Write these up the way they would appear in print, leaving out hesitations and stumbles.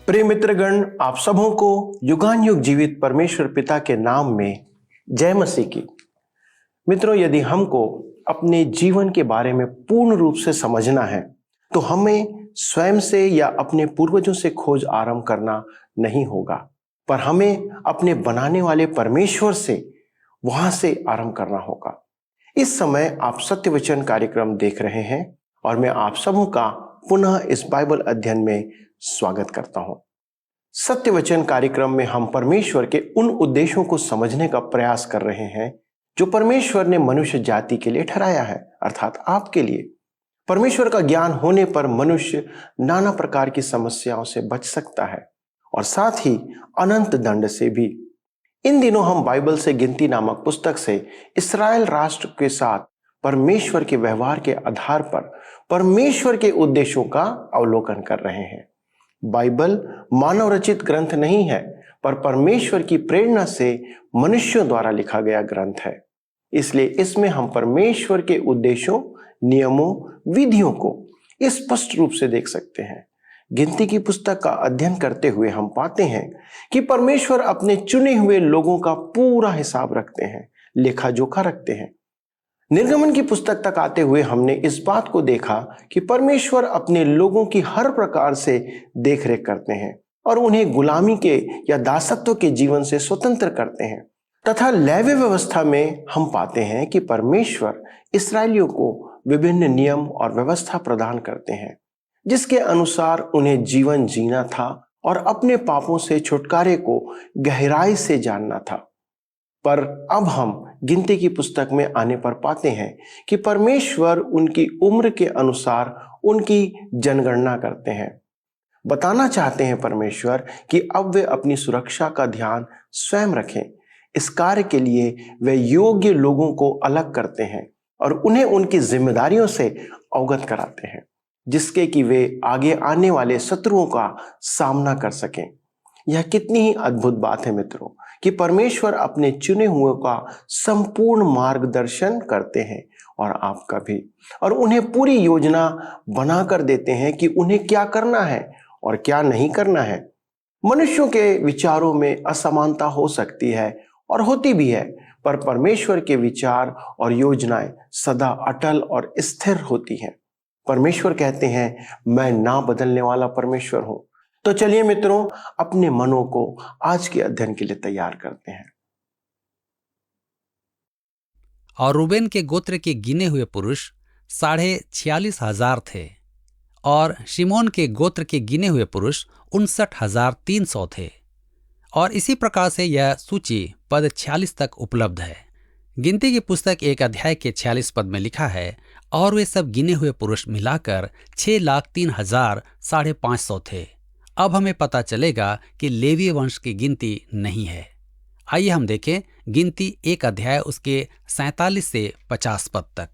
प्रिय मित्रगण, आप सबों को युगानुयुग जीवित परमेश्वर पिता के नाम में जय मसीह की। मित्रों, यदि हमको अपने जीवन के बारे में पूर्ण रूप से समझना है तो हमें स्वयं से या अपने पूर्वजों से खोज आरंभ करना नहीं होगा, पर हमें अपने बनाने वाले परमेश्वर से वहां से आरंभ करना होगा। इस समय आप सत्य वचन कार्यक्रम देख रहे हैं और मैं आप सबों का पुनः इस बाइबल अध्ययन में स्वागत करता हूं। सत्य वचन कार्यक्रम में हम परमेश्वर के उन उद्देश्यों को समझने का प्रयास कर रहे हैं जो परमेश्वर ने मनुष्य जाति के लिए ठहराया है, अर्थात आपके लिए। परमेश्वर का ज्ञान होने पर मनुष्य नाना प्रकार की समस्याओं से बच सकता है और साथ ही अनंत दंड से भी। इन दिनों हम बाइबल से गिनती नामक पुस्तक से इस्राएल राष्ट्र के साथ परमेश्वर के व्यवहार के आधार पर परमेश्वर के उद्देश्यों का अवलोकन कर रहे हैं। बाइबल मानव रचित ग्रंथ नहीं है, पर परमेश्वर की प्रेरणा से मनुष्यों द्वारा लिखा गया ग्रंथ है। इसलिए इसमें हम परमेश्वर के उद्देश्यों, नियमों, विधियों को स्पष्ट रूप से देख सकते हैं। गिनती की पुस्तक का अध्ययन करते हुए हम पाते हैं कि परमेश्वर अपने चुने हुए लोगों का पूरा हिसाब रखते हैं, लेखा जोखा रखते हैं। निर्गमन की पुस्तक तक आते हुए हमने इस बात को देखा कि परमेश्वर अपने लोगों की हर प्रकार से देखरेख करते हैं और उन्हें गुलामी के या दासत्व के जीवन से स्वतंत्र करते हैं। तथा लेवी व्यवस्था में हम पाते हैं कि परमेश्वर इस्राएलियों को विभिन्न नियम और व्यवस्था प्रदान करते हैं, जिसके अनुसार उन्हें जीवन जीना था और अपने पापों से छुटकारे को गहराई से जानना था। पर अब हम गिनती की पुस्तक में आने पर पाते हैं कि परमेश्वर उनकी उम्र के अनुसार उनकी जनगणना करते हैं। बताना चाहते हैं परमेश्वर कि अब वे अपनी सुरक्षा का ध्यान स्वयं रखें। इस कार्य के लिए वे योग्य लोगों को अलग करते हैं और उन्हें उनकी जिम्मेदारियों से अवगत कराते हैं, जिसके कि वे आगे आने वाले शत्रुओं का सामना कर सकें। यह कितनी ही अद्भुत बात है मित्रों कि परमेश्वर अपने चुने हुए का संपूर्ण मार्गदर्शन करते हैं और आपका भी, और उन्हें पूरी योजना बनाकर देते हैं कि उन्हें क्या करना है और क्या नहीं करना है। मनुष्यों के विचारों में असमानता हो सकती है और होती भी है, पर परमेश्वर के विचार और योजनाएं सदा अटल और स्थिर होती हैं। परमेश्वर कहते हैं, मैं ना बदलने वाला परमेश्वर हूं। तो चलिए मित्रों, अपने मनों को आज के अध्ययन के लिए तैयार करते हैं। और रूबेन के गोत्र के गिने हुए पुरुष 46,500 थे और शिमोन के गोत्र के गिने हुए पुरुष 59,300 थे। और इसी प्रकार से यह सूची पद 46 तक उपलब्ध है। गिनती की पुस्तक 1 अध्याय के 46 पद में लिखा है, और वे सब गिने हुए पुरुष मिलाकर 6,03,500 थे। अब हमें पता चलेगा कि लेवी वंश की गिनती नहीं है। आइए हम देखें गिनती 1 अध्याय उसके 47 से 50 पद तक।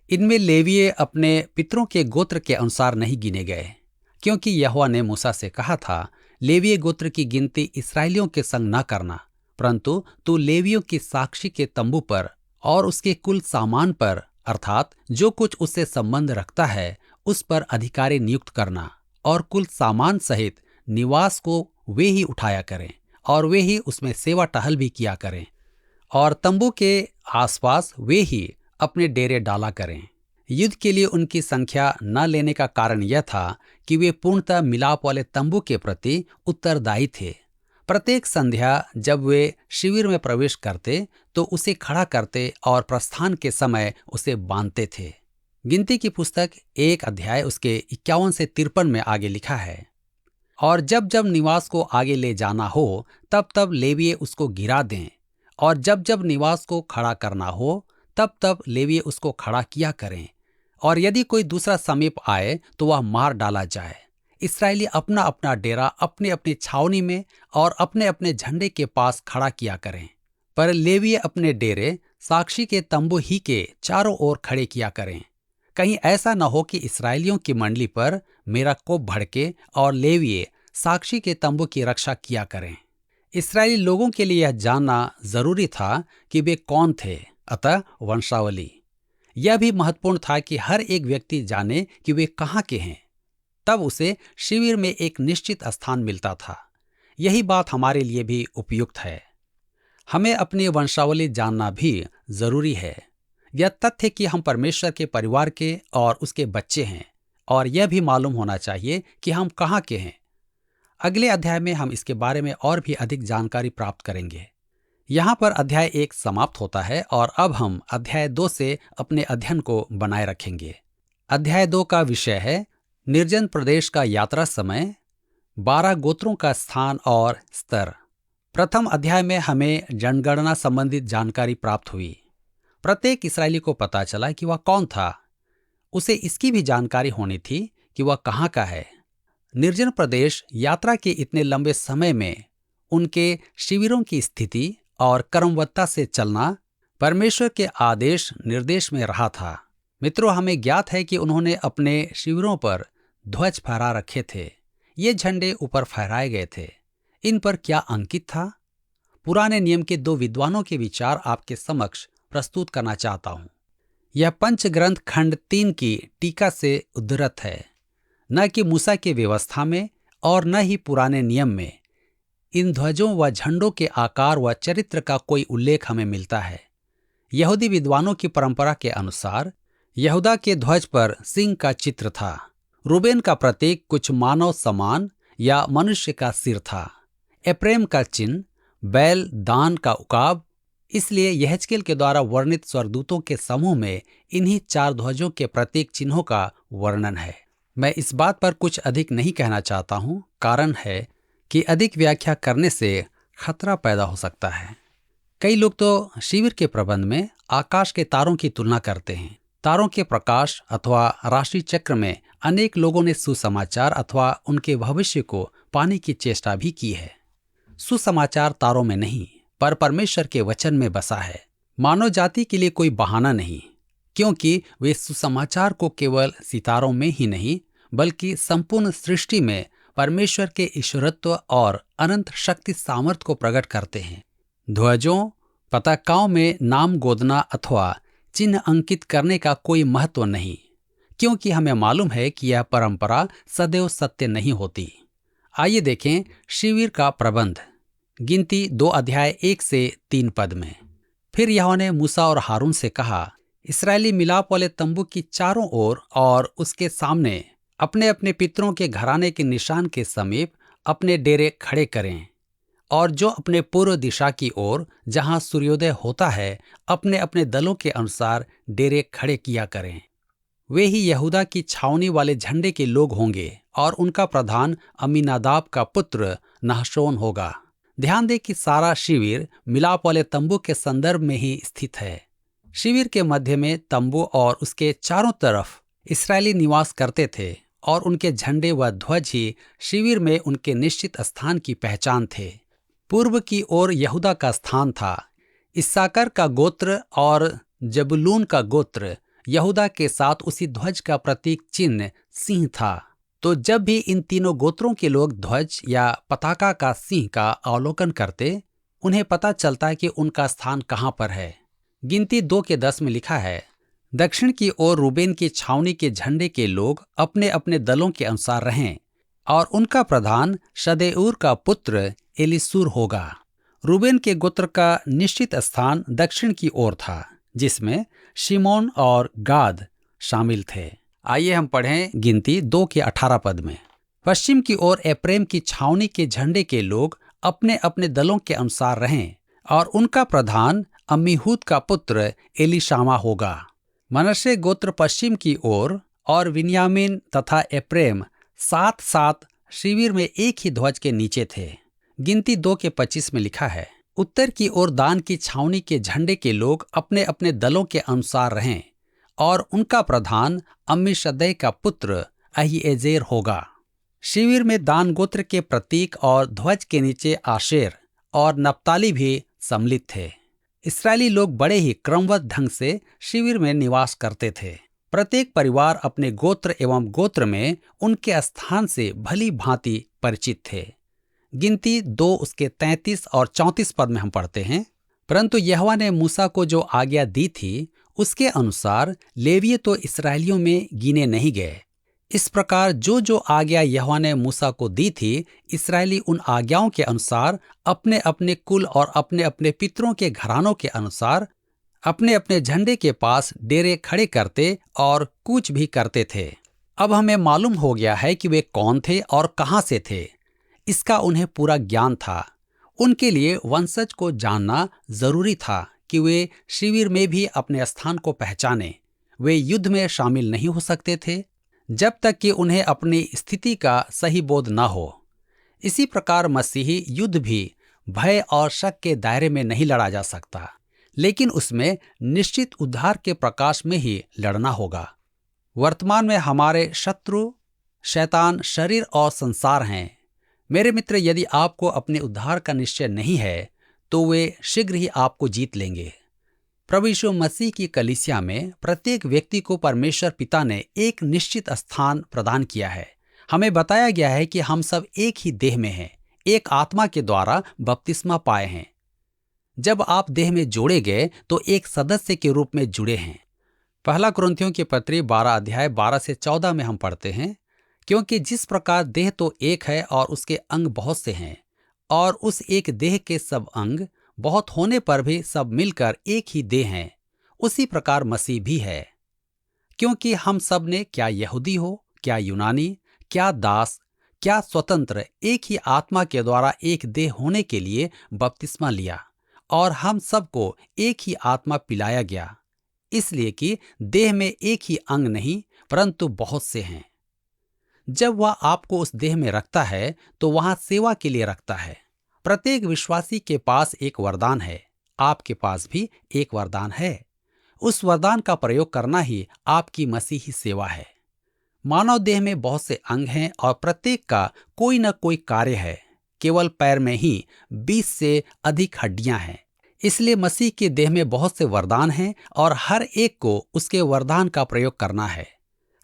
इनमें लेवीय अपने पितरों के गोत्र के अनुसार नहीं गिने गए, क्योंकि यहोवा ने मूसा से कहा था, लेवीय गोत्र की गिनती इस्राएलियों के संग न करना, परंतु तू लेवियों की साक्षी के तंबू पर और उसके कुल सामान पर, अर्थात जो कुछ उससे संबंध रखता है, उस पर अधिकारी नियुक्त करना, और कुल सामान सहित निवास को वे ही उठाया करें और वे ही उसमें सेवा टहल भी किया करें, और तंबू के आसपास वे ही अपने डेरे डाला करें। युद्ध के लिए उनकी संख्या न लेने का कारण यह था कि वे पूर्णतः मिलाप वाले तंबू के प्रति उत्तरदायी थे। प्रत्येक संध्या जब वे शिविर में प्रवेश करते तो उसे खड़ा करते और प्रस्थान के समय उसे बांधते थे। गिनती की पुस्तक 1 अध्याय उसके 51 से 53 में आगे लिखा है, और जब जब निवास को आगे ले जाना हो तब तब लेवीय उसको गिरा दें, और जब जब निवास को खड़ा करना हो तब तब लेवीय उसको खड़ा किया करें, और यदि कोई दूसरा समीप आए तो वह मार डाला जाए। इस्राएली अपना अपना डेरा अपने अपनी छावनी में और अपने अपने झंडे के पास खड़ा किया करें, पर लेवीय अपने डेरे साक्षी के तंबू ही के चारों ओर खड़े किया करें। कहीं ऐसा न हो कि इस्राएलियों की मंडली पर मेरा कोप भड़के और लेवीय साक्षी के तंबू की रक्षा किया करें। इस्राएली लोगों के लिए यह जानना जरूरी था कि वे कौन थे, अतः वंशावली। यह भी महत्वपूर्ण था कि हर एक व्यक्ति जाने कि वे कहाँ के हैं। तब उसे शिविर में एक निश्चित स्थान मिलता था। यही बात हमारे लिए भी उपयुक्त है। हमें अपनी वंशावली जानना भी जरूरी है। यह तथ्य कि हम परमेश्वर के परिवार के और उसके बच्चे हैं, और यह भी मालूम होना चाहिए कि हम कहाँ के हैं। अगले अध्याय में हम इसके बारे में और भी अधिक जानकारी प्राप्त करेंगे। यहाँ पर अध्याय 1 समाप्त होता है और अब हम अध्याय 2 से अपने अध्ययन को बनाए रखेंगे। अध्याय 2 का विषय है निर्जन प्रदेश का यात्रा समय, 12 गोत्रों का स्थान और स्तर। प्रथम अध्याय में हमें जनगणना संबंधित जानकारी प्राप्त हुई। प्रत्येक इस्राएली को पता चला कि वह कौन था। उसे इसकी भी जानकारी होनी थी कि वह कहाँ का है। निर्जन प्रदेश यात्रा के इतने लंबे समय में उनके शिविरों की स्थिति और क्रमबद्धता से चलना परमेश्वर के आदेश निर्देश में रहा था। मित्रों, हमें ज्ञात है कि उन्होंने अपने शिविरों पर ध्वज फहरा रखे थे। ये झंडे ऊपर फहराए गए थे। इन पर क्या अंकित था? पुराने नियम के 2 विद्वानों के विचार आपके समक्ष प्रस्तुत करना चाहता हूं। यह पंचग्रंथ खंड 3 की टीका से उद्धृत है, न कि मूसा के व्यवस्था में और न ही पुराने नियम में। इन ध्वजों व झंडों के आकार व चरित्र का कोई उल्लेख हमें मिलता है। यहूदी विद्वानों की परंपरा के अनुसार यहूदा के ध्वज पर सिंह का चित्र था। रूबेन का प्रतीक कुछ मानव समान या मनुष्य का सिर था। एप्रेम का चिन्ह बैल दान का उकाब। इसलिए यहेजकेल के द्वारा वर्णित स्वर्गदूतों के समूह में इन्हीं 4 ध्वजों के प्रतीक चिन्हों का वर्णन है। मैं इस बात पर कुछ अधिक नहीं कहना चाहता हूँ। कारण है कि अधिक व्याख्या करने से खतरा पैदा हो सकता है। कई लोग तो शिविर के प्रबंध में आकाश के तारों की तुलना करते हैं। तारों के प्रकाश अथवा राशि चक्र में अनेक लोगों ने सुसमाचार अथवा उनके भविष्य को पाने की चेष्टा भी की है। सुसमाचार तारों में नहीं, पर परमेश्वर के वचन में बसा है। मानव जाति के लिए कोई बहाना नहीं, क्योंकि वे सुसमाचार को केवल सितारों में ही नहीं, बल्कि संपूर्ण सृष्टि में परमेश्वर के ईश्वरत्व और अनंत शक्ति सामर्थ्य को प्रकट करते हैं। ध्वजों, पताकाओं में नाम गोदना अथवा चिन्ह अंकित करने का कोई महत्व नहीं, क्योंकि हमें मालूम है कि यह परंपरा सदैव सत्य नहीं होती। आइए देखें शिविर का प्रबंध। गिनती 2 अध्याय 1 से 3 पद में। फिर यहोवा ने मूसा और हारून से कहा, इस्राएली मिलाप वाले तंबू की चारों ओर और उसके सामने अपने अपने पितरों के घराने के निशान के समीप अपने डेरे खड़े करें, और जो अपने पूर्व दिशा की ओर जहां सूर्योदय होता है अपने अपने दलों के अनुसार डेरे खड़े किया करें। वे ही यहूदा की छावनी वाले झंडे के लोग होंगे, और उनका प्रधान अमीनादाब का पुत्र नहशोन होगा। ध्यान दें कि सारा शिविर मिलाप वाले तंबू के संदर्भ में ही स्थित है। शिविर के मध्य में तंबू और उसके चारों तरफ इस्राएली निवास करते थे, और उनके झंडे व ध्वज ही शिविर में उनके निश्चित स्थान की पहचान थे। पूर्व की ओर यहूदा का स्थान था। इस्साकार का गोत्र और जबूलून का गोत्र यहूदा के साथ उसी ध्वज का प्रतीक चिन्ह सिंह था। तो जब भी इन तीनों गोत्रों के लोग ध्वज या पताका का सिंह का अवलोकन करते, उन्हें पता चलता है कि उनका स्थान कहाँ पर है। गिनती 2 के 10 में लिखा है, दक्षिण की ओर रूबेन की छावनी के झंडे के लोग अपने अपने दलों के अनुसार रहें, और उनका प्रधान शदेऊर का पुत्र एलीसूर होगा। रूबेन के गोत्र का निश्चित स्थान दक्षिण की ओर था, जिसमें शिमोन और गाद शामिल थे। आइए हम पढ़ें गिनती 2 के 18 पद में। पश्चिम की ओर एप्रेम की छावनी के झंडे के लोग अपने अपने दलों के अनुसार रहें, और उनका प्रधान अम्मीहूद का पुत्र एलीशामा होगा। मनश्शे गोत्र पश्चिम की ओर और बिन्यामीन तथा एप्रेम साथ साथ शिविर में एक ही ध्वज के नीचे थे। गिनती 2 के 25 में लिखा है, उत्तर की ओर दान की छावनी के झंडे के लोग अपने अपने दलों के अनुसार रहें, और उनका प्रधान अम्मीशद्दै का पुत्र अहीएजेर होगा। शिविर में दान गोत्र के प्रतीक और ध्वज के नीचे आशेर और नप्ताली भी सम्मिलित थे। इस्राएली लोग बड़े ही क्रमबद्ध ढंग से शिविर में निवास करते थे। प्रत्येक परिवार अपने गोत्र एवं गोत्र में उनके स्थान से भली भांति परिचित थे। गिनती 2 उसके 33 और 34 पद में हम पढ़ते हैं, परंतु यहोवा ने मूसा को जो आज्ञा दी थी उसके अनुसार लेवीय तो इस्राएलियों में गिने नहीं गए, इस प्रकार जो जो आज्ञा यहोवा ने मूसा को दी थी, इस्राएली उन आज्ञाओं के अनुसार अपने अपने कुल और अपने अपने पितरों के घरानों के अनुसार अपने अपने झंडे के पास डेरे खड़े करते और कूच भी करते थे। अब हमें मालूम हो गया है कि वे कौन थे और कहां से थे। इसका उन्हें पूरा ज्ञान था। उनके लिए वंशज को जानना जरूरी था कि वे शिविर में भी अपने स्थान को पहचाने। वे युद्ध में शामिल नहीं हो सकते थे जब तक कि उन्हें अपनी स्थिति का सही बोध न हो। इसी प्रकार मसीही युद्ध भी भय और शक के दायरे में नहीं लड़ा जा सकता, लेकिन उसमें निश्चित उद्धार के प्रकाश में ही लड़ना होगा। वर्तमान में हमारे शत्रु शैतान, शरीर और संसार हैं। मेरे मित्र, यदि आपको अपने उद्धार का निश्चय नहीं है तो वे शीघ्र ही आपको जीत लेंगे। प्रभु यीशु मसीह की कलीसिया में प्रत्येक व्यक्ति को परमेश्वर पिता ने एक निश्चित स्थान प्रदान किया है। हमें बताया गया है कि हम सब एक ही देह में हैं, एक आत्मा के द्वारा बपतिस्मा पाए हैं। जब आप देह में जोड़े गए तो एक सदस्य के रूप में जुड़े हैं। पहला कुरिन्थियों की पत्री 12 अध्याय 12 से 14 में हम पढ़ते हैं, क्योंकि जिस प्रकार देह तो एक है और उसके अंग बहुत से हैं, और उस एक देह के सब अंग बहुत होने पर भी सब मिलकर एक ही देह हैं, उसी प्रकार मसीह भी है। क्योंकि हम सब ने, क्या यहूदी हो, क्या यूनानी, क्या दास, क्या स्वतंत्र, एक ही आत्मा के द्वारा एक देह होने के लिए बपतिस्मा लिया, और हम सबको एक ही आत्मा पिलाया गया, इसलिए कि देह में एक ही अंग नहीं परंतु बहुत से हैं। जब वह आपको उस देह में रखता है तो वहां सेवा के लिए रखता है। प्रत्येक विश्वासी के पास एक वरदान है। आपके पास भी एक वरदान है। उस वरदान का प्रयोग करना ही आपकी मसीही सेवा है। मानव देह में बहुत से अंग हैं और प्रत्येक का कोई न कोई कार्य है। केवल पैर में ही 20 से अधिक हड्डियां हैं। इसलिए मसीह के देह में बहुत से वरदान हैं और हर एक को उसके वरदान का प्रयोग करना है।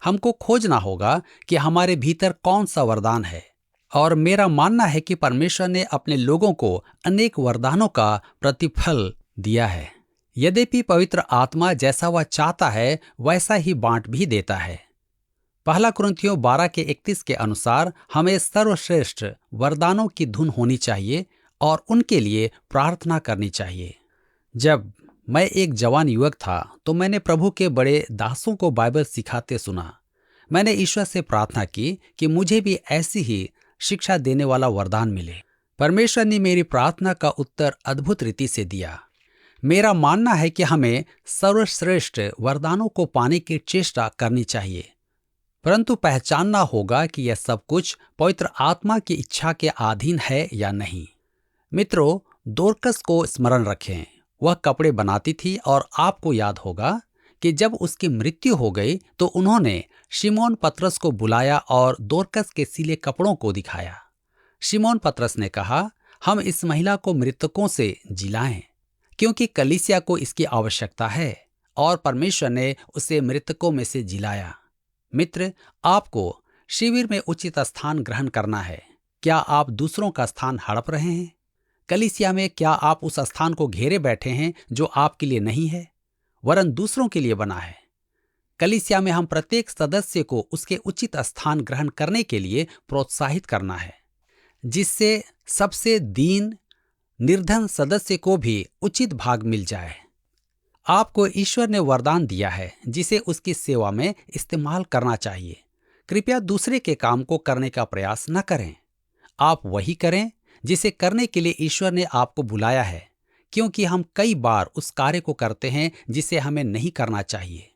हमको खोजना होगा कि हमारे भीतर कौन सा वरदान है, और मेरा मानना है कि परमेश्वर ने अपने लोगों को अनेक वरदानों का प्रतिफल दिया है। यद्यपि पवित्र आत्मा जैसा वह चाहता है वैसा ही बांट भी देता है। पहला कुरिन्थियों 12 के 31 के अनुसार हमें सर्वश्रेष्ठ वरदानों की धुन होनी चाहिए और उनके लिए प्रार्थना करनी चाहिए। जब मैं एक जवान युवक था तो मैंने प्रभु के बड़े दासों को बाइबल सिखाते सुना। मैंने ईश्वर से प्रार्थना की कि मुझे भी ऐसी ही शिक्षा देने वाला वरदान मिले। परमेश्वर ने मेरी प्रार्थना का उत्तर अद्भुत रीति से दिया। मेरा मानना है कि हमें सर्वश्रेष्ठ वरदानों को पाने की चेष्टा करनी चाहिए, परंतु पहचानना होगा कि यह सब कुछ पवित्र आत्मा की इच्छा के अधीन है या नहीं। मित्रों, दोरकस को स्मरण रखें। वह कपड़े बनाती थी और आपको याद होगा कि जब उसकी मृत्यु हो गई तो उन्होंने शिमोन पतरस को बुलाया और दोरकस के सिले कपड़ों को दिखाया। शिमोन पतरस ने कहा, हम इस महिला को मृतकों से जिलाएं, क्योंकि कलीसिया को इसकी आवश्यकता है, और परमेश्वर ने उसे मृतकों में से जिलाया। मित्र, आपको शिविर में उचित स्थान ग्रहण करना है। क्या आप दूसरों का स्थान हड़प रहे हैं? कलीसिया में क्या आप उस स्थान को घेरे बैठे हैं जो आपके लिए नहीं है, वरन दूसरों के लिए बना है? कलीसिया में हम प्रत्येक सदस्य को उसके उचित स्थान ग्रहण करने के लिए प्रोत्साहित करना है, जिससे सबसे दीन निर्धन सदस्य को भी उचित भाग मिल जाए। आपको ईश्वर ने वरदान दिया है जिसे उसकी सेवा में इस्तेमाल करना चाहिए। कृपया दूसरे के काम को करने का प्रयास न करें। आप वही करें जिसे करने के लिए ईश्वर ने आपको बुलाया है, क्योंकि हम कई बार उस कार्य को करते हैं जिसे हमें नहीं करना चाहिए।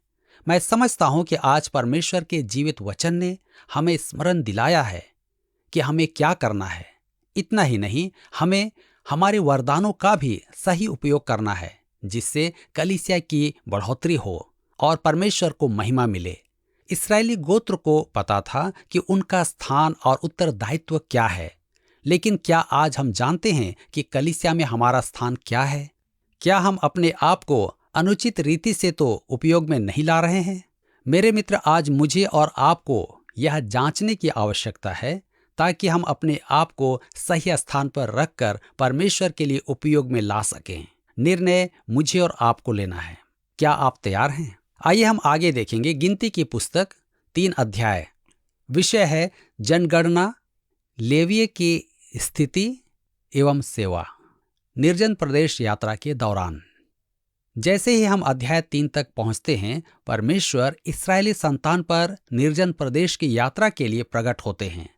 मैं समझता हूं कि आज परमेश्वर के जीवित वचन ने हमें स्मरण दिलाया है कि हमें क्या करना है। इतना ही नहीं, हमें हमारे वरदानों का भी सही उपयोग करना है, जिससे कलीसिया की बढ़ोतरी हो और परमेश्वर को महिमा मिले। इस्राएली गोत्र को पता था कि उनका स्थान और उत्तरदायित्व क्या है, लेकिन क्या आज हम जानते हैं कि कलीसिया में हमारा स्थान क्या है? क्या हम अपने आप को अनुचित रीति से तो उपयोग में नहीं ला रहे हैं? मेरे मित्र, आज मुझे और आपको यह जांचने की आवश्यकता है ताकि हम अपने आप को सही स्थान पर रखकर परमेश्वर के लिए उपयोग में ला सकें। निर्णय मुझे और आपको लेना है। क्या आप तैयार हैं? आइए हम आगे देखेंगे गिनती की पुस्तक 3 अध्याय विषय है जनगणना, लेवीय की स्थिति एवं सेवा, निर्जन प्रदेश यात्रा के दौरान। जैसे ही हम अध्याय 3 तक पहुंचते हैं, परमेश्वर इस्राएली संतान पर निर्जन प्रदेश की यात्रा के लिए प्रकट होते हैं।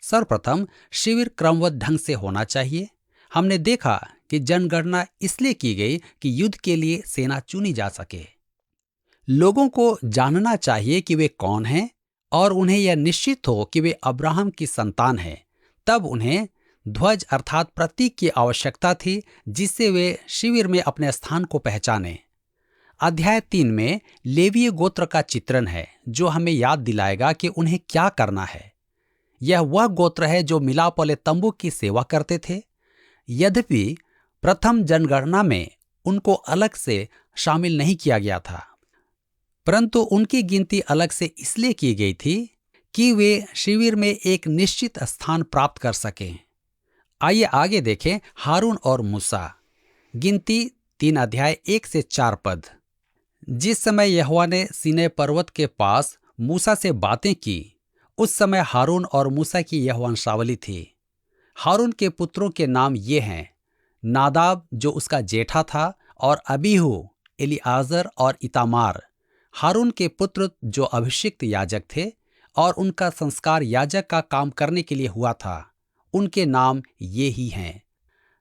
सर्वप्रथम शिविर क्रमबद्ध ढंग से होना चाहिए। हमने देखा कि जनगणना इसलिए की गई कि युद्ध के लिए सेना चुनी जा सके। लोगों को जानना चाहिए कि वे कौन हैं और उन्हें यह निश्चित हो कि वे अब्राहम की संतान हैं। तब उन्हें ध्वज अर्थात प्रतीक की आवश्यकता थी, जिससे वे शिविर में अपने स्थान को पहचाने। अध्याय 3 में लेवीय गोत्र का चित्रण है, जो हमें याद दिलाएगा कि उन्हें क्या करना है। यह वह गोत्र है जो मिलाप वाले तंबू की सेवा करते थे। यद्यपि प्रथम जनगणना में उनको अलग से शामिल नहीं किया गया था, परंतु उनकी गिनती अलग से इसलिए की गई थी कि वे शिविर में एक निश्चित स्थान प्राप्त कर सकें। आइए आगे देखें हारून और मूसा। गिनती 3 अध्याय 1 से 4 पद। जिस समय यहोवा ने सीनै पर्वत के पास मूसा से बातें की, उस समय हारून और मूसा की यह वंशावली थी। हारून के पुत्रों के नाम ये हैं: नादाब जो उसका जेठा था, और अबीहू, एलीआजर और इतामार। हारून के पुत्र जो अभिषिक्त याजक थे और उनका संस्कार याजक का काम करने के लिए हुआ था, उनके नाम ये ही हैं।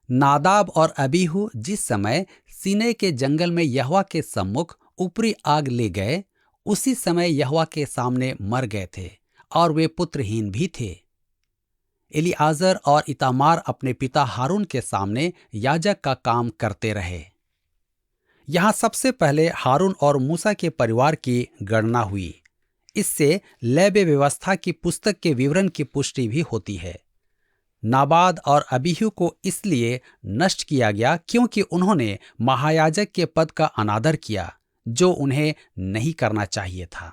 नादाब और अबीहू जिस समय सीनै के जंगल में यहोवा के सम्मुख ऊपरी आग ले गए, उसी समय यहोवा के सामने मर गए थे और वे पुत्रहीन भी थे। एलीआजर और इतामार अपने पिता हारून के सामने याजक का काम करते रहे। यहाँ सबसे पहले हारून और मूसा के परिवार की गणना हुई। इससे लेवी व्यवस्था की पुस्तक के विवरण की पुष्टि भी होती है। नाबाद और अबीहू को इसलिए नष्ट किया गया क्योंकि उन्होंने महायाजक के पद का अनादर किया, जो उन्हें नहीं करना चाहिए था।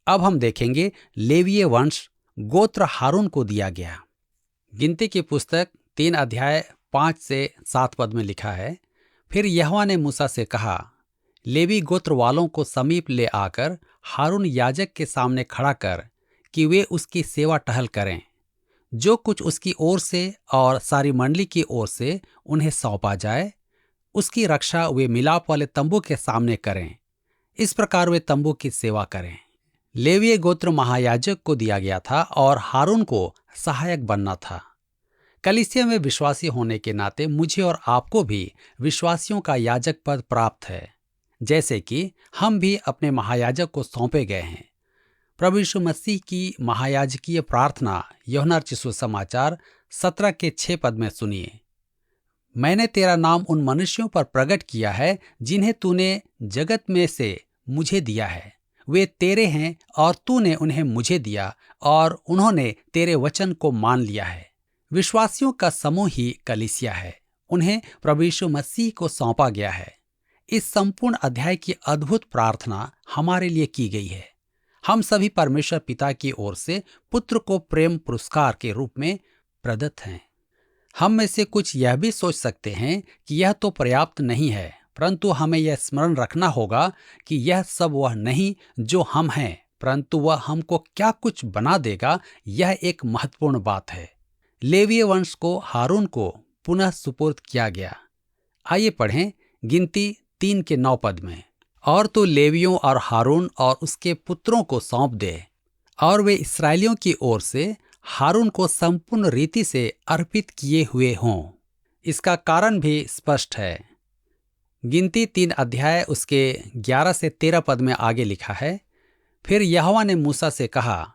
अब हम देखेंगे लेवीय वंश गोत्र हारून को दिया गया। गिनती की पुस्तक 3 अध्याय 5 से 7 पद में लिखा है, फिर यहोवा ने मूसा से कहा, लेवी गोत्र वालों को समीप ले आकर हारून याजक के सामने खड़ा कर कि वे उसकी सेवा टहल करें। जो कुछ उसकी ओर से और सारी मंडली की ओर से उन्हें सौंपा जाए, उसकी रक्षा वे मिलाप वाले तंबू के सामने करें। इस प्रकार वे तंबू की सेवा करें। लेवीय गोत्र महायाजक को दिया गया था और हारून को सहायक बनना था। कलीसिया में विश्वासी होने के नाते मुझे और आपको भी विश्वासियों का याजक पद प्राप्त है, जैसे कि हम भी अपने महायाजक को सौंपे गए हैं। प्रभु यीशु मसीह की महायाजकीय प्रार्थना यूहन्ना रचित सुसमाचार 17 के 6 पद में सुनिए, मैंने तेरा नाम उन मनुष्यों पर प्रकट किया है जिन्हें तूने जगत में से मुझे दिया है। वे तेरे हैं और तूने उन्हें मुझे दिया और उन्होंने तेरे वचन को मान लिया है। विश्वासियों का समूह ही कलीसिया है। उन्हें प्रभु यीशु मसीह को सौंपा गया है। इस संपूर्ण अध्याय की अद्भुत प्रार्थना हमारे लिए की गई है। हम सभी परमेश्वर पिता की ओर से पुत्र को प्रेम पुरस्कार के रूप में प्रदत्त हैं। हम में से कुछ यह भी सोच सकते हैं कि यह तो पर्याप्त नहीं है, परंतु हमें यह स्मरण रखना होगा कि यह सब वह नहीं जो हम हैं, परंतु वह हमको क्या कुछ बना देगा, यह एक महत्वपूर्ण बात है। लेवीय वंश को हारून को पुनः सुपुर्द किया गया। आइए पढ़ें गिनती 3 के 9 पद में, और तू लेवियों और हारून और उसके पुत्रों को सौंप दे, और वे इस्राएलियों की ओर से हारून को संपूर्ण रीति से अर्पित किए हुए हों। इसका कारण भी स्पष्ट है। गिनती 3 अध्याय उसके 11 से 13 पद में आगे लिखा है, फिर यहोवा ने मूसा से कहा,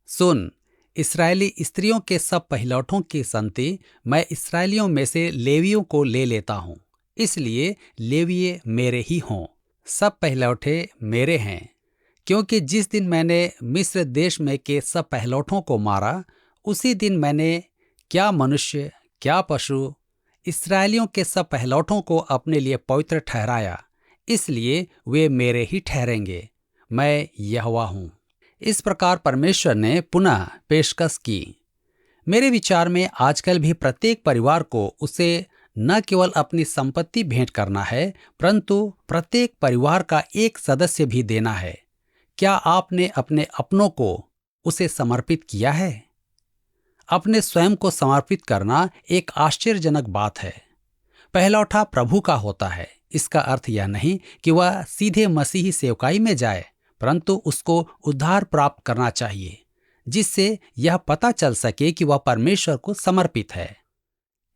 सुन, इस्राएली स्त्रियों के सब पहिलौठों की संति मैं इस्राएलियों में से लेवियों को ले लेता हूँ, इसलिए लेवीय मेरे ही हों। सब पहिलौठे मेरे हैं, क्योंकि जिस दिन मैंने मिस्र देश में के सब पहिलौठों को मारा, उसी दिन मैंने क्या मनुष्य क्या पशु इस्राएलियों के सब पहिलौठों को अपने लिए पवित्र ठहराया, इसलिए वे मेरे ही ठहरेंगे। मैं यहोवा हूँ। इस प्रकार परमेश्वर ने पुनः पेशकश की। मेरे विचार में आजकल भी प्रत्येक परिवार को उसे न केवल अपनी संपत्ति भेंट करना है, परंतु प्रत्येक परिवार का एक सदस्य भी देना है। क्या आपने अपने अपनों को उसे समर्पित किया है? अपने स्वयं को समर्पित करना एक आश्चर्यजनक बात है। पहलौठा प्रभु का होता है। इसका अर्थ यह नहीं कि वह सीधे मसीही सेवकाई में जाए, परंतु उसको उद्धार प्राप्त करना चाहिए, जिससे यह पता चल सके कि वह परमेश्वर को समर्पित है।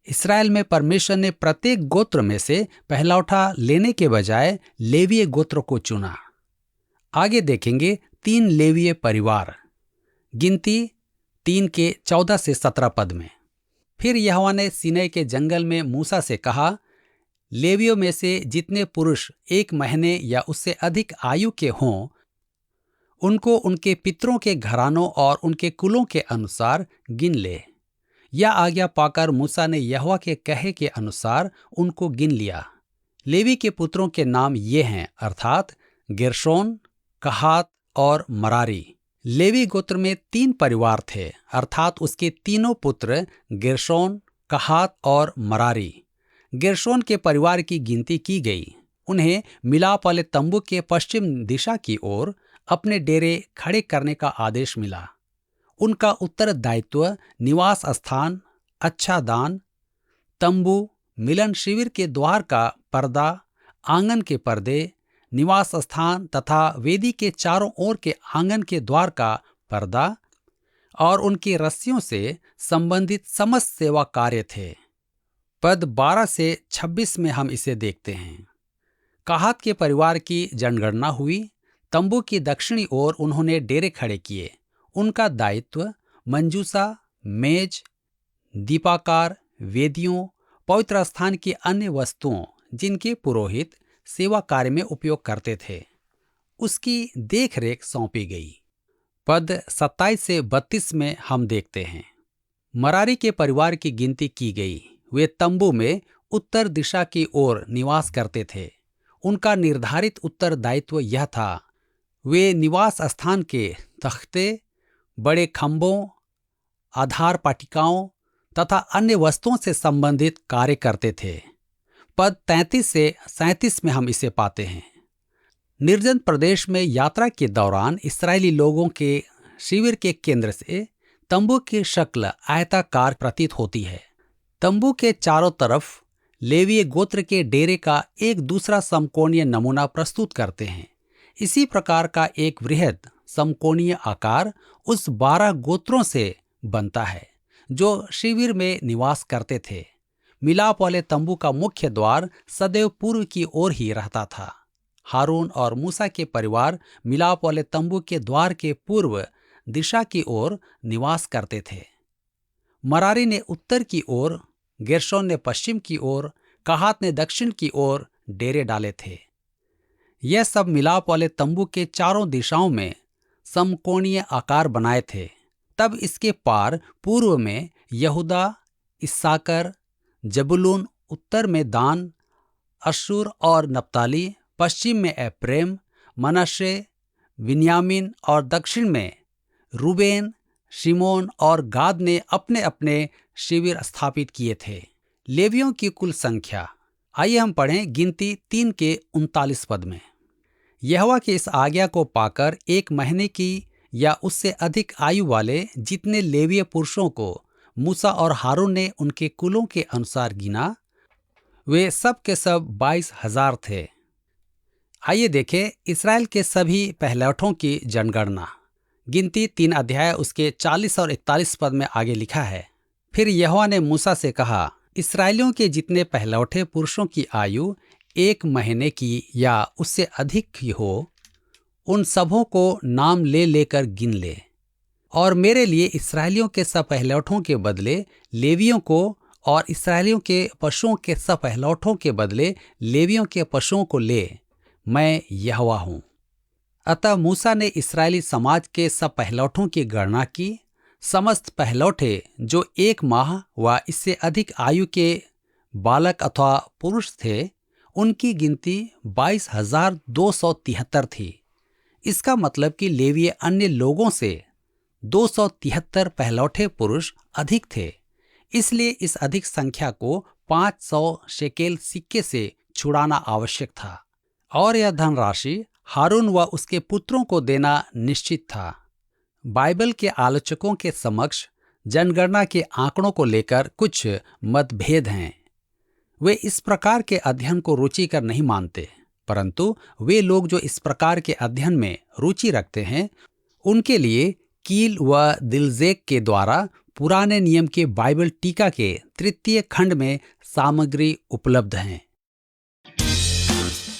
इस्राएल में परमेश्वर ने प्रत्येक गोत्र में से पहलौठा लेने के बजाय लेवीय गोत्र को चुना। आगे देखेंगे 3 लेवीय परिवार, गिनती 3 के 14 से 17 पद में। फिर यहोवा ने सीनै के जंगल में मूसा से कहा, लेवियों में से जितने पुरुष 1 महीने या उससे अधिक आयु के हों, उनको उनके पितरों के घरानों और उनके कुलों के अनुसार गिन ले। यह आज्ञा पाकर मूसा ने यहोवा के कहे के अनुसार उनको गिन लिया। लेवी के पुत्रों के नाम ये हैं, अर्थात गेर्शोन, कहात और मरारी। लेवी गोत्र में 3 परिवार थे, अर्थात उसके तीनों पुत्र गेर्शोन, कहात और मरारी। गेर्शोन के परिवार की गिनती की गई। उन्हें मिलाप वाले तंबू के पश्चिम दिशा की ओर अपने डेरे खड़े करने का आदेश मिला। उनका उत्तरदायित्व निवास स्थान, अच्छा दान, तंबू, मिलन शिविर के द्वार का पर्दा, आंगन के पर्दे, निवास स्थान तथा वेदी के चारों ओर के आंगन के द्वार का पर्दा और उनकी रस्सियों से संबंधित समस्त सेवा कार्य थे। पद 12 से 26 में हम इसे देखते हैं। कहात के परिवार की जनगणना हुई। तंबू की दक्षिणी ओर उन्होंने डेरे खड़े किए। उनका दायित्व मंजूसा, मेज, दीपाकार, वेदियों, पवित्र स्थान की अन्य वस्तुओं जिनके पुरोहित सेवा कार्य में उपयोग करते थे, उसकी देखरेख सौंपी गई। पद 27 से 32 में हम देखते हैं, मरारी के परिवार की गिनती की गई। वे तंबू में उत्तर दिशा की ओर निवास करते थे। उनका निर्धारित उत्तरदायित्व यह था, वे निवास स्थान के तख्ते, बड़े खंभों, आधार पाटिकाओं तथा अन्य वस्तुओं से संबंधित कार्य करते थे। पद 33 से 37 में हम इसे पाते हैं। निर्जन प्रदेश में यात्रा के दौरान इस्राएली लोगों के शिविर के केंद्र से तंबू की शक्ल आयताकार प्रतीत होती है। तंबू के चारों तरफ लेवीय गोत्र के डेरे का एक दूसरा समकोणीय नमूना प्रस्तुत करते हैं। इसी प्रकार का एक वृहद समकोणीय आकार उस 12 गोत्रों से बनता है जो शिविर में निवास करते थे। मिलाप वाले तंबू का मुख्य द्वार सदैव पूर्व की ओर ही रहता था। हारून और मूसा के परिवार मिलाप वाले तंबू के द्वार के पूर्व दिशा की ओर निवास करते थे। मरारी ने उत्तर की ओर, गेर्शोन ने पश्चिम की ओर, कहात ने दक्षिण की ओर डेरे डाले थे। यह सब मिलाप वाले तंबू के चारों दिशाओं में समकोणीय आकार बनाए थे। तब इसके पार पूर्व में यहूदा, इस्साकर, जबूलून, उत्तर में दान, अश्शूर और नप्ताली, पश्चिम में एप्रैम, मनश्शे, बिन्यामीन और दक्षिण में रूबेन, शिमोन और गाद ने अपने अपने शिविर स्थापित किए थे। लेवियों की कुल संख्या, आइए हम पढ़ें गिनती 3 के 39 पद में। यहोवा की इस आज्ञा को पाकर 1 महीने की या उससे अधिक आयु वाले जितने लेवीय पुरुषों को मूसा और हारून ने उनके कुलों के अनुसार गिना, वे सब के सब 22,000 थे। आइए देखें इस्राएल के सभी पहलौठों की जनगणना। गिनती 3 अध्याय उसके 40 और 41 पद में आगे लिखा है, फिर यहोवा ने मूसा से कहा, इस्राएलियों के जितने पहलौठे पुरुषों की आयु 1 महीने की या उससे अधिक की हो, उन सबों को नाम ले लेकर गिन ले, और मेरे लिए इस्राएलियों के सब पहलौठों के बदले लेवियों को और इस्राएलियों के पशुओं के सब पहलौठों के बदले लेवियों के पशुओं को ले। मैं यहोवा हूँ। अतः मूसा ने इस्राएली समाज के सब पहलौठों की गणना की। समस्त पहलौठे जो 1 माह व इससे अधिक आयु के बालक अथवा पुरुष थे, उनकी गिनती 22,273 थी। इसका मतलब कि लेवीय अन्य लोगों से 273 पहलौठे पुरुष अधिक थे। इसलिए इस अधिक संख्या को 500 शेकेल सिक्के से छुड़ाना आवश्यक था, और यह धनराशि हारून व उसके पुत्रों को देना निश्चित था। बाइबल के आलोचकों के समक्ष जनगणना के आंकड़ों को लेकर कुछ मतभेद हैं। वे इस प्रकार के अध्ययन को रुचिकर नहीं मानते, परंतु वे लोग जो इस प्रकार के अध्ययन में रुचि रखते हैं, उनके लिए कील व दिलजेक के द्वारा पुराने नियम के बाइबल टीका के 3 खंड में सामग्री उपलब्ध है।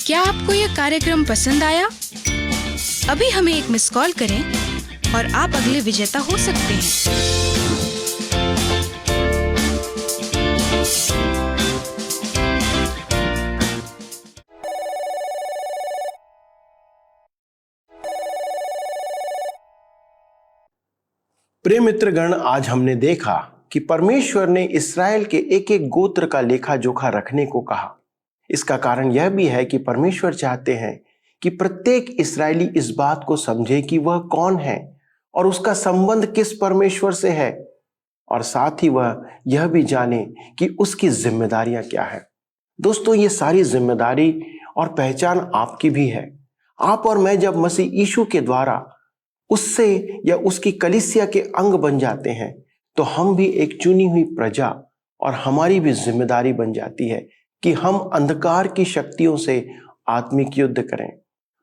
क्या आपको यह कार्यक्रम पसंद आया? अभी हमें एक मिस कॉल करें और आप अगले विजेता हो सकते हैं। प्रिय मित्रगण, आज हमने देखा कि परमेश्वर ने इस्राएल के एक एक गोत्र का लेखा जोखा रखने को कहा। इसका कारण यह भी है कि परमेश्वर चाहते हैं कि प्रत्येक इस्राएली इस बात को समझे कि वह कौन है और उसका संबंध किस परमेश्वर से है, और साथ ही वह यह भी जाने कि उसकी जिम्मेदारियां क्या है। दोस्तों, ये सारी जिम्मेदारी और पहचान आपकी भी है। आप और मैं जब मसीह यीशु के द्वारा उससे या उसकी कलीसिया के अंग बन जाते हैं, तो हम भी एक चुनी हुई प्रजा और हमारी भी जिम्मेदारी बन जाती है कि हम अंधकार की शक्तियों से आत्मिक युद्ध करें।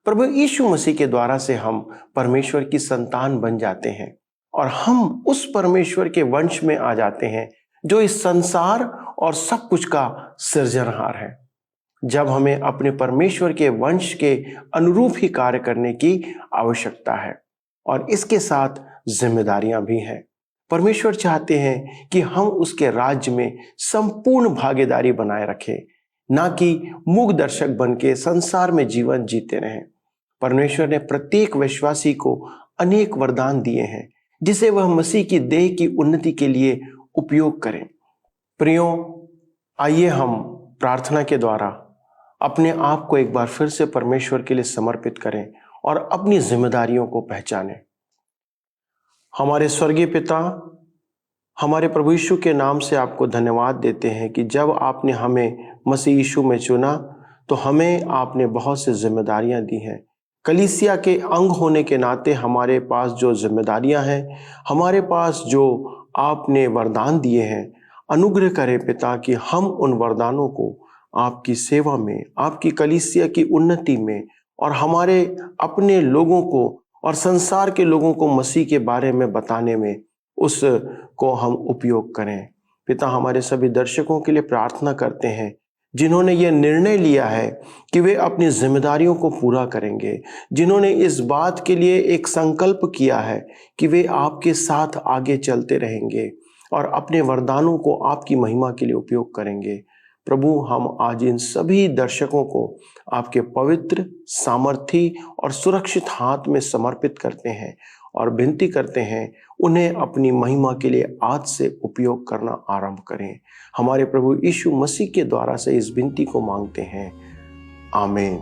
प्रभु यीशु मसीह के द्वारा से हम परमेश्वर की संतान बन जाते हैं और हम उस परमेश्वर के वंश में आ जाते हैं जो इस संसार और सब कुछ का सृजनहार है। जब हमें अपने परमेश्वर के वंश के अनुरूप ही कार्य करने की आवश्यकता है और इसके साथ जिम्मेदारियां भी हैं। परमेश्वर चाहते हैं कि हम उसके राज्य में संपूर्ण भागीदारी बनाए रखें, ना कि मूक दर्शक बन के संसार में जीवन जीते रहें। परमेश्वर ने प्रत्येक विश्वासी को अनेक वरदान दिए हैं जिसे वह मसीह की देह की उन्नति के लिए उपयोग करें। प्रियो, आइए हम प्रार्थना के द्वारा अपने आप को एक बार फिर से परमेश्वर के लिए समर्पित करें और अपनी जिम्मेदारियों को पहचानें। हमारे स्वर्गीय पिता, हमारे प्रभु यीशु के नाम से आपको धन्यवाद देते हैं कि जब आपने हमें मसीह यीशु में चुना तो हमें आपने बहुत सी जिम्मेदारियां दी हैं। कलीसिया के अंग होने के नाते हमारे पास जो जिम्मेदारियां हैं, हमारे पास जो आपने वरदान दिए हैं, अनुग्रह करें पिता कि हम उन वरदानों को आपकी सेवा में, आपकी कलीसिया की उन्नति में और हमारे अपने लोगों को और संसार के लोगों को मसीह के बारे में बताने में उसको हम उपयोग करें। पिता, हमारे सभी दर्शकों के लिए प्रार्थना करते हैं जिन्होंने ये निर्णय लिया है कि वे अपनी जिम्मेदारियों को पूरा करेंगे, जिन्होंने इस बात के लिए एक संकल्प किया है कि वे आपके साथ आगे चलते रहेंगे और अपने वरदानों को आपकी महिमा के लिए उपयोग करेंगे। प्रभु, हम आज इन सभी दर्शकों को आपके पवित्र, सामर्थी और सुरक्षित हाथ में समर्पित करते हैं और विनती करते हैं उन्हें अपनी महिमा के लिए आज से उपयोग करना आरंभ करें। हमारे प्रभु यीशु मसीह के द्वारा से इस विनती को मांगते हैं, आमीन।